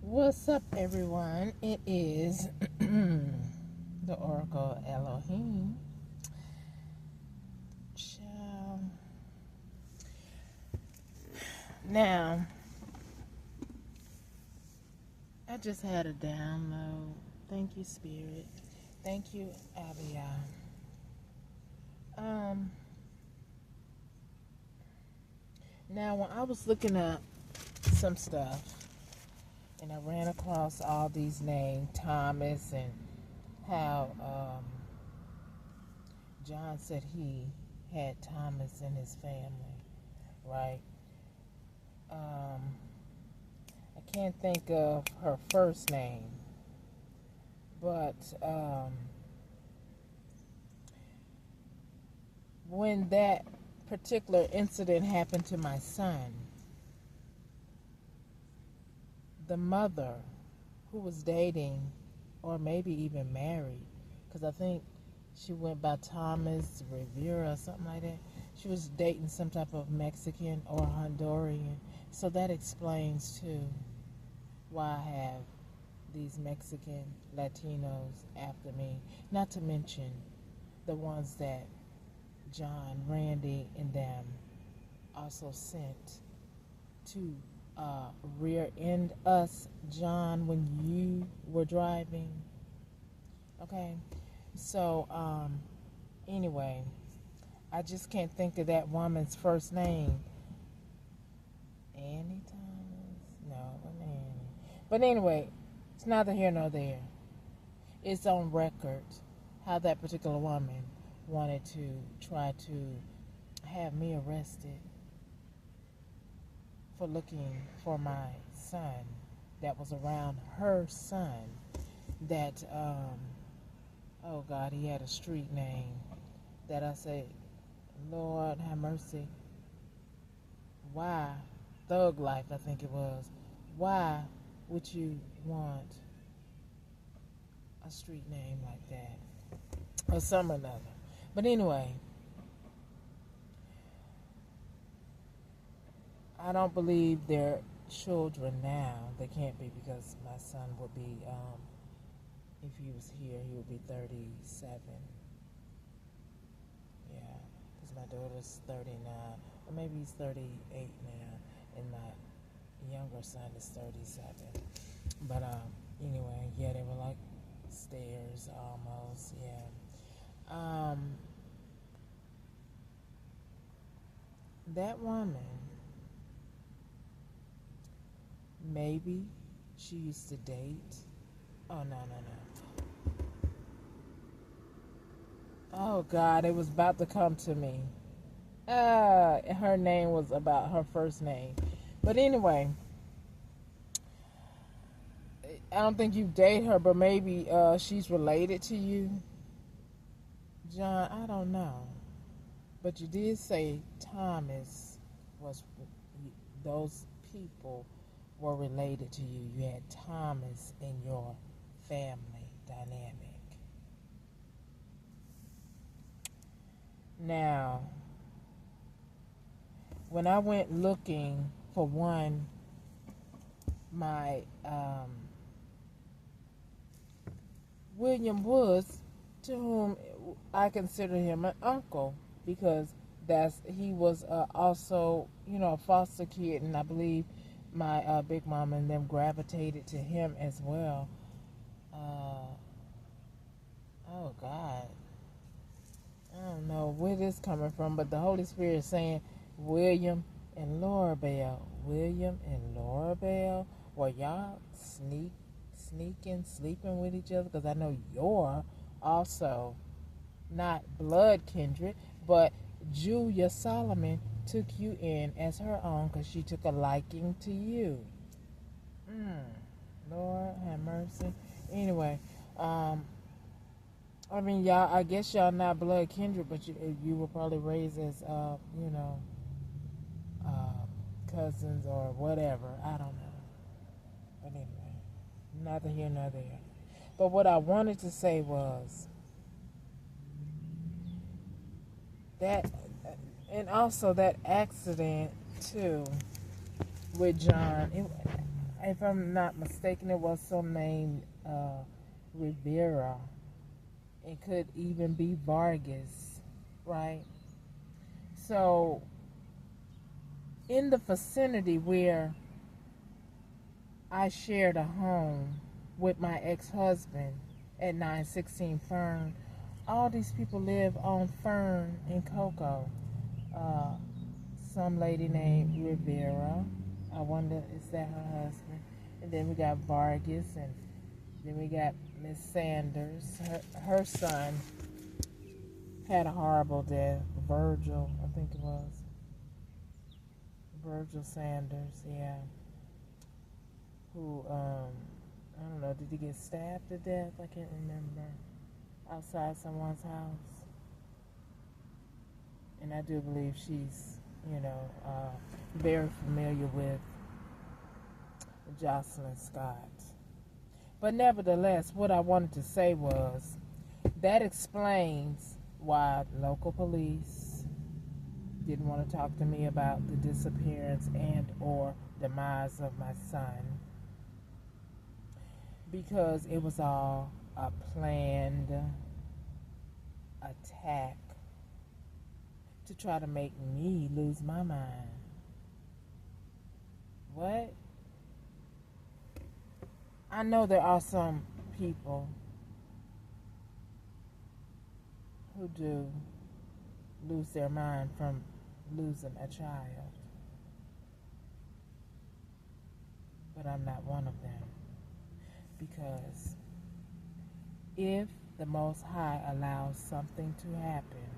What's up, everyone? It is the Oracle Elohim. Child. Now, I just had a download. Thank you, Spirit. Thank you, Abia. Now, when I was looking up some stuff, and I ran across all these names, Thomas, and how John said he had Thomas in his family, right? I can't think of her first name, but when that particular incident happened to my son, the mother who was dating or maybe even married, because I think she went by Thomas Rivera or something like that. She was dating some type of Mexican or Honduran. So that explains too why I have these Mexican Latinos after me. Not to mention the ones that John, Randy, and them also sent to rear end us, John, when you were driving. Okay, so anyway, I just can't think of that woman's first name. Annie Thomas? No, it wasn't Annie. But anyway, it's neither here nor there. It's on record how that particular woman wanted to try to have me arrested for looking for my son that was around her son that oh God, he had a street name that I said, Lord have mercy. Why? Thug Life, I think it was. Why would you want a street name like that? Or some or another. But anyway, I don't believe they're children now. They can't be, because my son would be, if he was here, he would be 37. Yeah, because my daughter's 39, or maybe he's 38 now, and my younger son is 37. But anyway, yeah, they were like stairs almost. Yeah. That woman, maybe she used to date. Oh, no. Oh, God, it was about to come to me. Her name was about her first name. But anyway, I don't think you date her, but maybe she's related to you. John, I don't know. But you did say Thomas was, those people were related to you. You had Thomas in your family dynamic. Now, when I went looking for one, my William Woods, to whom I consider him an uncle, because he was also, a foster kid, and I believe my big mom and them gravitated to him as well. Oh God, I don't know where this is coming from, but the Holy Spirit is saying William and Laura Bell. William and Laura Bell. Were y'all sneaking, sleeping with each other? Because I know you're also not blood kindred, but Julia Solomon took you in as her own because she took a liking to you. Lord have mercy. Anyway, I mean, y'all, I guess y'all not blood kindred, but you were probably raised as, cousins or whatever. I don't know. But anyway, neither here nor there. But what I wanted to say was that, and also that accident too with John. if I'm not mistaken, it was some named Rivera. It could even be Vargas, right? So, in the vicinity where I shared a home with my ex-husband at 916 Fern, all these people live on Fern and Cocoa. Uh, some lady named Rivera. I wonder, is that her husband? And then we got Vargas, and then we got Miss Sanders. Her son had a horrible death. Virgil, I think it was. Virgil Sanders, yeah. Who, I don't know, did he get stabbed to death? I can't remember. Outside someone's house. And I do believe she's, very familiar with Jocelyn Scott. But nevertheless, what I wanted to say was that explains why local police didn't want to talk to me about the disappearance and or demise of my son, because it was all a planned attack to try to make me lose my mind. What? I know there are some people who do lose their mind from losing a child, but I'm not one of them. Because if the Most High allows something to happen,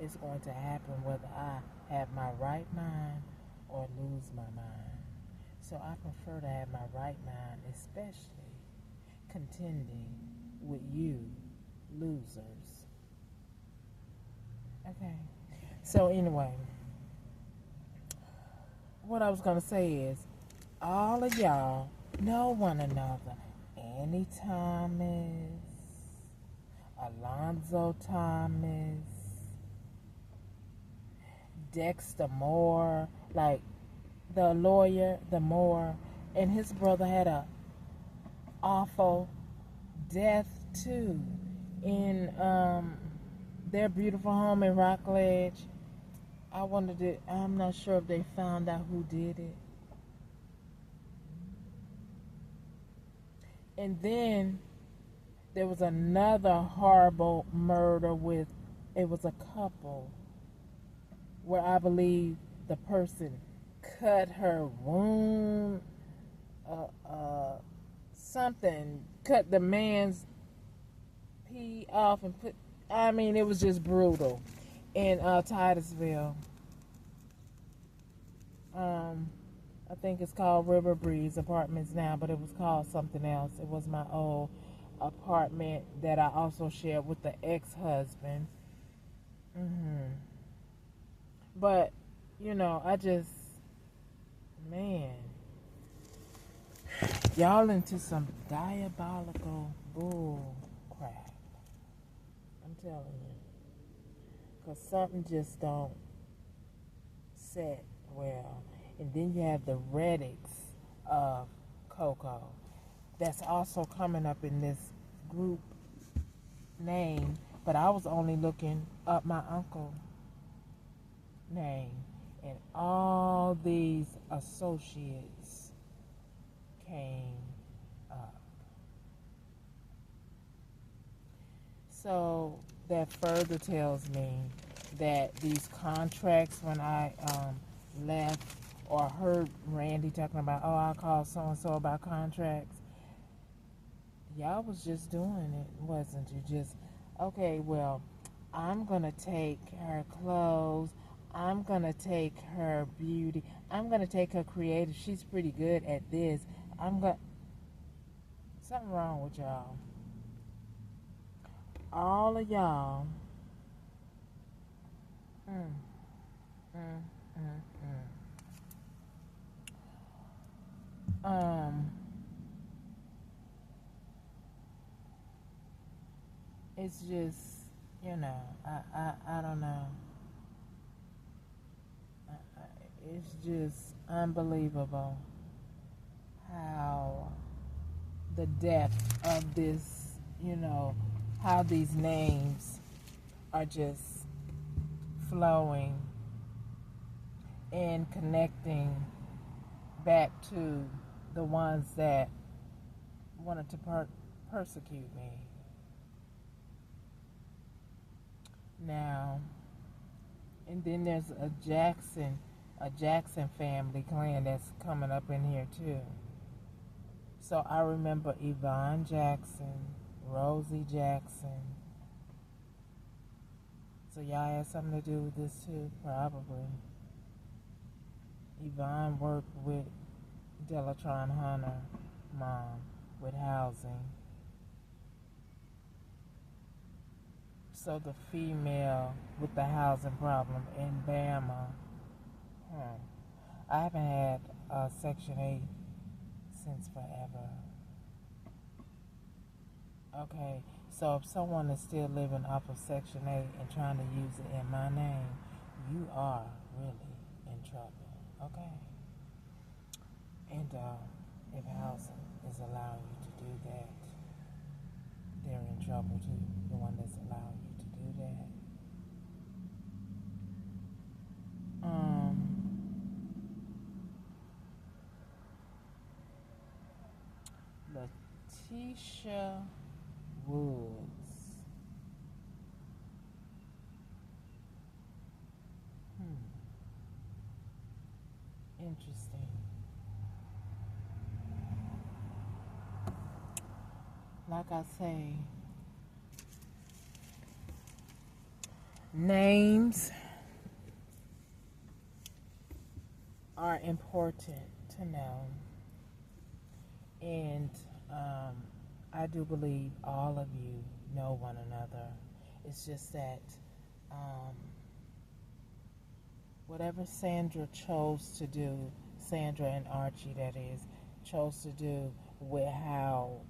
it's going to happen whether I have my right mind or lose my mind. So I prefer to have my right mind, especially contending with you losers. Okay. So anyway, what I was going to say is, all of y'all know one another. Annie Thomas, Alonzo Thomas, Dexter Moore, like the lawyer, the Moore, and his brother had a awful death too in their beautiful home in Rockledge. I'm not sure if they found out who did it. And then there was another horrible murder it was a couple where I believe the person cut her wound, cut the man's pee off and it was just brutal in Titusville. I think it's called River Breeze Apartments now, but it was called something else. It was my old apartment that I also shared with the ex-husband. But, man, y'all into some diabolical bull crap. I'm telling you. Because something just don't set well. And then you have the Reddicks of Cocoa. That's also coming up in this group name. But I was only looking up my uncle name. And all these associates came up. So that further tells me that these contracts, when I left or heard Randy talking about, I called so-and-so about contracts, y'all was just doing it, wasn't you? Just, okay, well, I'm going to take her clothes, I'm going to take her beauty, I'm going to take her creative, she's pretty good at this, something wrong with y'all. All of y'all, it's just, I don't know. It's just unbelievable the depth of this, how these names are just flowing and connecting back to the ones that wanted to persecute me. Now, and then there's a Jackson family clan that's coming up in here too. So I remember Yvonne Jackson, Rosie Jackson. So y'all had something to do with this too, probably. Yvonne worked with Delatron Hunter, mom, with housing. So the female with the housing problem in Bama. I haven't had Section 8 since forever. Okay, so if someone is still living off of Section 8 and trying to use it in my name, you are really in trouble. Okay? And if housing is allowing you to do that, they're in trouble too. The one that's allowing you to do that. Letitia Woods. Interesting. Like I say, names are important to know, and I do believe all of you know one another. It's just that whatever Sandra chose to do, Sandra and Archie that is, chose to do with how,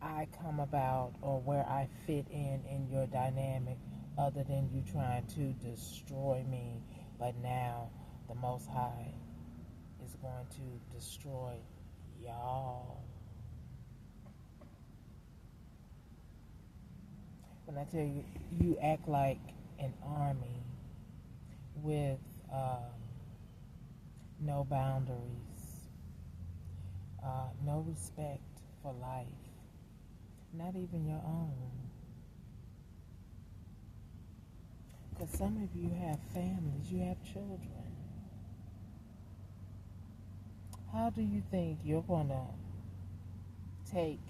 I come about or where I fit in your dynamic, other than you trying to destroy me. But now the Most High is going to destroy y'all. When I tell you, you act like an army with no boundaries, no respect for life, not even your own. Because some of you have families, you have children. How do you think you're going to take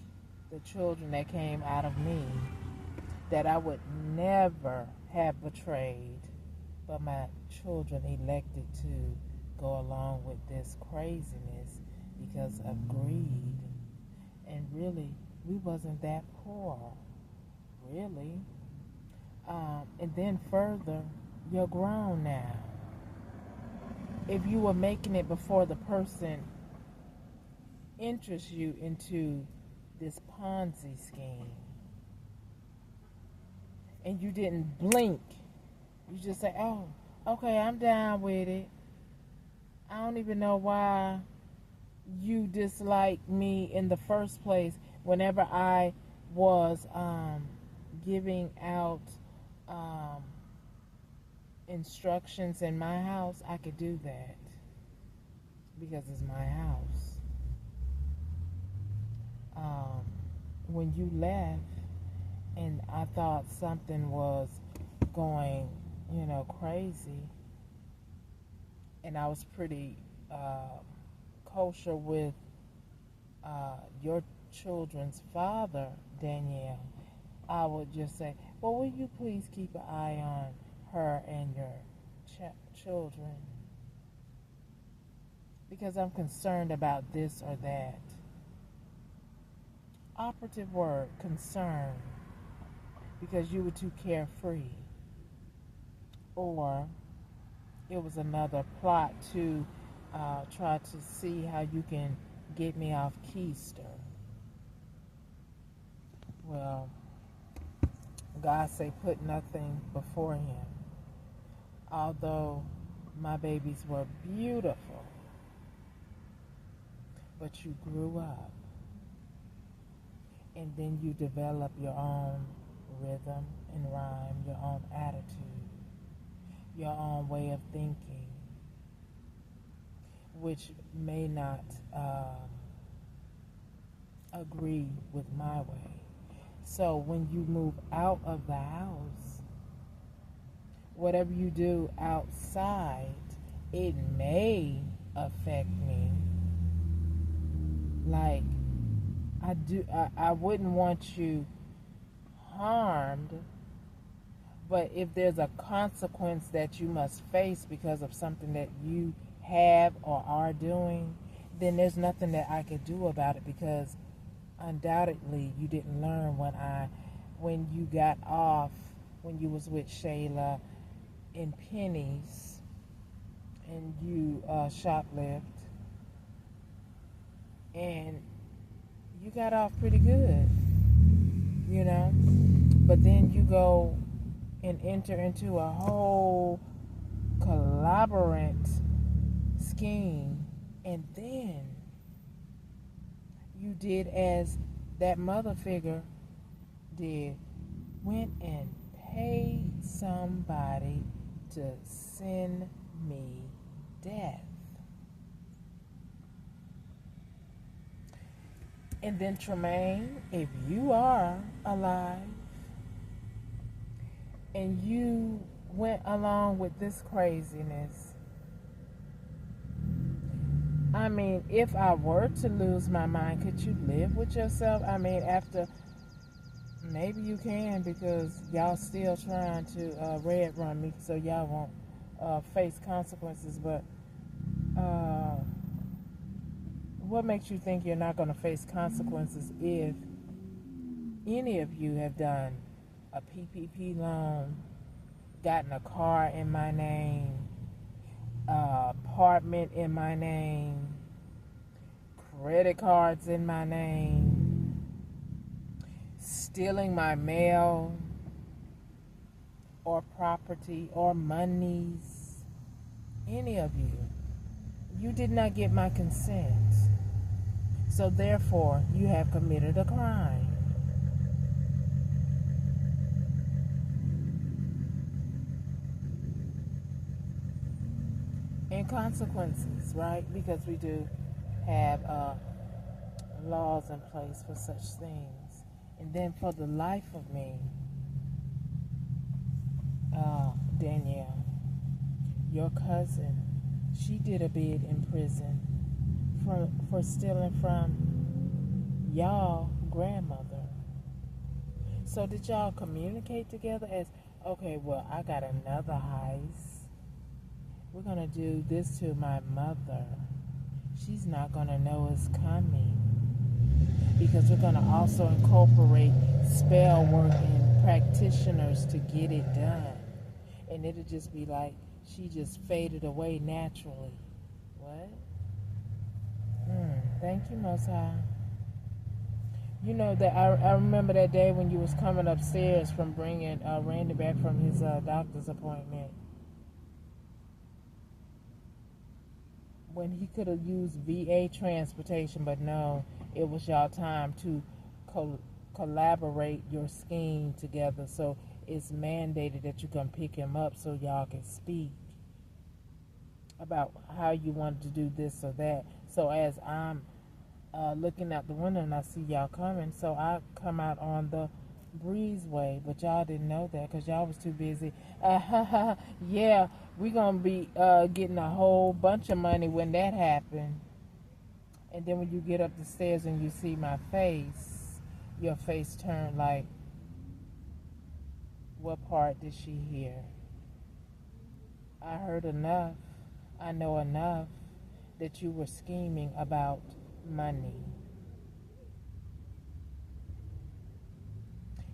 the children that came out of me that I would never have betrayed, but my children elected to go along with this craziness because of greed? And really, we wasn't that poor, really. And then further, you're grown now. If you were making it before the person interests you into this Ponzi scheme, and you didn't blink, you just say, oh, okay, I'm down with it. I don't even know why you disliked me in the first place. Whenever I was giving out instructions in my house, I could do that because it's my house. When you left and I thought something was going, crazy, and I was pretty kosher with your children's father, Danielle, I would just say, well, will you please keep an eye on her and your children? Because I'm concerned about this or that. Operative word, concern. Because you were too carefree. Or it was another plot to try to see how you can get me off keister. Well, God say put nothing before him. Although my babies were beautiful, but you grew up, and then you develop your own rhythm and rhyme, your own attitude, your own way of thinking, which may not agree with my way. So when you move out of the house, whatever you do outside, it may affect me. Like I wouldn't want you harmed, but if there's a consequence that you must face because of something that you have or are doing, then there's nothing that I could do about it, because undoubtedly you didn't learn when you got off, when you was with Shayla in Penny's and you shoplift, and you got off pretty good, you know, but then you go and enter into a whole collaborant scheme, and then you did as that mother figure did, went and paid somebody to send me death. And then Tremaine, if you are alive and you went along with this craziness, I mean, if I were to lose my mind, could you live with yourself? I mean, after, maybe you can, because y'all still trying to red run me so y'all won't face consequences. But what makes you think you're not going to face consequences if any of you have done a PPP loan, gotten a car in my name, apartment in my name, credit cards in my name, stealing my mail or property or monies? Any of you, you did not get my consent, so therefore you have committed a crime. And consequences, right? Because we do have laws in place for such things. And then for the life of me, Danielle, your cousin, she did a bid in prison for stealing from y'all grandmother. So did y'all communicate together as, okay, well, I got another heist. We're going to do this to my mother. She's not going to know it's coming, because we're going to also incorporate spell work and practitioners to get it done. And it'll just be like she just faded away naturally. What? Thank you, Most High. You know that I remember that day when you was coming upstairs from bringing Randy back from his doctor's appointment, when he could have used VA transportation, but no, it was y'all time to collaborate your scheme together. So it's mandated that you come pick him up so y'all can speak about how you wanted to do this or that. So as I'm looking out the window and I see y'all coming, so I come out on the breezeway, but y'all didn't know that because y'all was too busy. Yeah, we gonna be getting a whole bunch of money when that happened. And then when you get up the stairs and you see my face, your face turned like, what part did she hear? I heard enough. I know enough that you were scheming about money.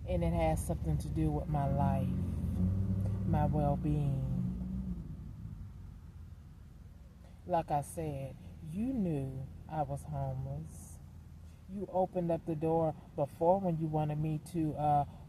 And it has something to do with my life, my well-being. Like I said, you knew I was homeless. You opened up the door before when you wanted me to